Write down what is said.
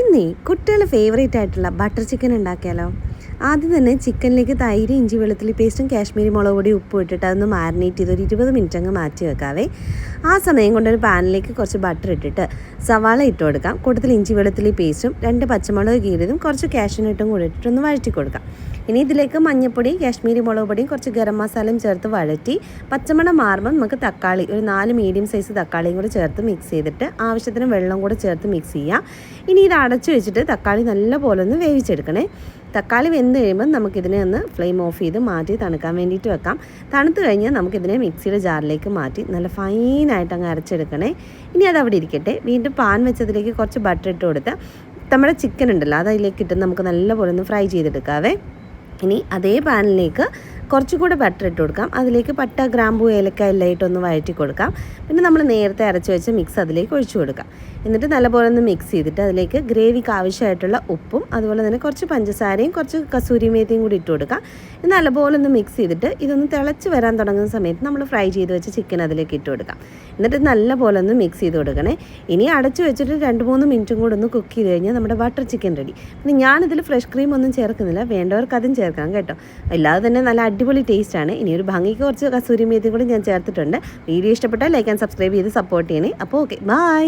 ഇന്നേ കുട്ടികളുടെ ഫേവറേറ്റ് ആയിട്ടുള്ള ബട്ടർ ചിക്കൻ ഉണ്ടാക്കിയാലോ. ആദ്യം തന്നെ ചിക്കനിലേക്ക് തൈര്, ഇഞ്ചി, വെളുത്തുള്ളി പേസ്റ്റും കാശ്മീരി മുളക് പൊടി, ഉപ്പ് ഇട്ടിട്ട് അതൊന്ന് മാരിനേറ്റ് ചെയ്ത് ഒരു 20 മിനിറ്റ് അങ്ങ് മാറ്റി വെക്കാവേ. ആ സമയം കൊണ്ടൊരു പാനിലേക്ക് കുറച്ച് ബട്ടർ ഇട്ടിട്ട് സവാള ഇട്ട് കൊടുക്കാം. കൂട്ടത്തിൽ ഇഞ്ചി വെളുത്തുള്ളി പേസ്റ്റും 2 പച്ചമുളക് കീറിയതും കുറച്ച് കാഷ്യൂനട്ടും കൂടി ഇട്ടിട്ടൊന്ന് വഴറ്റി കൊടുക്കാം. ഇനി ഇതിലേക്ക് മഞ്ഞൾപ്പൊടി, കാശ്മീരി മുളക് പൊടിയും കുറച്ച് ഗരം മസാലയും ചേർത്ത് വഴറ്റി പച്ചമണം മാറുമ്പോൾ നമുക്ക് തക്കാളി, ഒരു 4 മീഡിയം സൈസ് തക്കാളിയും കൂടി ചേർത്ത് മിക്സ് ചെയ്തിട്ട് ആവശ്യത്തിന് വെള്ളം കൂടെ ചേർത്ത് മിക്സ് ചെയ്യാം. ഇനി ഇത് അടച്ചു വെച്ചിട്ട് തക്കാളി നല്ലപോലെ ഒന്ന് വേവിച്ചെടുക്കണേ. തക്കാളി വെന്ത് കഴിയുമ്പോൾ നമുക്കിതിനെ ഒന്ന് ഫ്ലെയിം ഓഫ് ചെയ്ത് മാറ്റി തണുക്കാൻ വേണ്ടിയിട്ട് വെക്കാം. തണുത്ത് കഴിഞ്ഞാൽ നമുക്കിതിനെ മിക്സിയുടെ ജാറിലേക്ക് മാറ്റി നല്ല ഫൈനായിട്ട് അങ്ങ് അരച്ചെടുക്കണേ. ഇനി അത് അവിടെ ഇരിക്കട്ടെ. വീണ്ടും പാൻ വെച്ചതിലേക്ക് കുറച്ച് ബട്ടർ ഇട്ട് കൊടുത്ത് നമ്മുടെ ചിക്കൻ ഉണ്ടല്ലോ അത് അതിലേക്ക് ഇട്ട് നമുക്ക് നല്ലപോലെ ഒന്ന് ഫ്രൈ ചെയ്തെടുക്കാവേ. ഇനി അതേ പാനിലേക്ക് കുറച്ചുകൂടെ ബട്ടർ ഇട്ട് കൊടുക്കാം. അതിലേക്ക് പട്ട, ഗ്രാമ്പൂ, ഏലക്ക എല്ലാം ഇട്ടൊന്ന് വഴറ്റി കൊടുക്കാം. പിന്നെ നമ്മൾ നേരത്തെ അരച്ച് വെച്ച മിക്സ് അതിലേക്ക് ഒഴിച്ചു കൊടുക്കാം. എന്നിട്ട് നല്ലപോലെ ഒന്ന് മിക്സ് ചെയ്തിട്ട് അതിലേക്ക് ഗ്രേവിക്ക് ആവശ്യമായിട്ടുള്ള ഉപ്പും അതുപോലെ തന്നെ കുറച്ച് പഞ്ചസാരയും കുറച്ച് കസൂരി മേത്തിയും കൂടി ഇട്ട് കൊടുക്കാം. നല്ലപോലെ ഒന്ന് മിക്സ് ചെയ്തിട്ട് ഇതൊന്ന് തിളച്ച് വരാൻ തുടങ്ങുന്ന സമയത്ത് നമ്മൾ ഫ്രൈ ചെയ്ത് വെച്ച ചിക്കൻ അതിലേക്ക് ഇട്ട് കൊടുക്കാം. എന്നിട്ട് നല്ലപോലെ ഒന്ന് മിക്സ് ചെയ്ത് കൊടുക്കണേ. ഇനി അടച്ചു വെച്ചിട്ട് 2-3 മിനിറ്റും കൂടെ ഒന്ന് കുക്ക് ചെയ്ത് കഴിഞ്ഞാൽ നമ്മുടെ ബട്ടർ ചിക്കൻ റെഡി. പിന്നെ ഞാനിതിൽ ഫ്രഷ് ക്രീം ഒന്നും ചേർക്കുന്നില്ല, വേണ്ടവർക്ക് അതും ചേർക്കാം കേട്ടോ. അല്ലാതെ തന്നെ നല്ല അടിപൊളി ടേസ്റ്റാണ്. ഇനി ഒരു ഭംഗിക്ക് കുറച്ച് കസൂരി മേത്തി കൂടി ഞാൻ ചേർത്തിട്ടുണ്ട്. വീഡിയോ ഇഷ്ടപ്പെട്ടാൽ ലൈക്ക് ആൻഡ് സബ്സ്ക്രൈബ് ചെയ്ത് സപ്പോർട്ട് ചെയ്യണേ. അപ്പോൾ ഓക്കെ, ബൈ.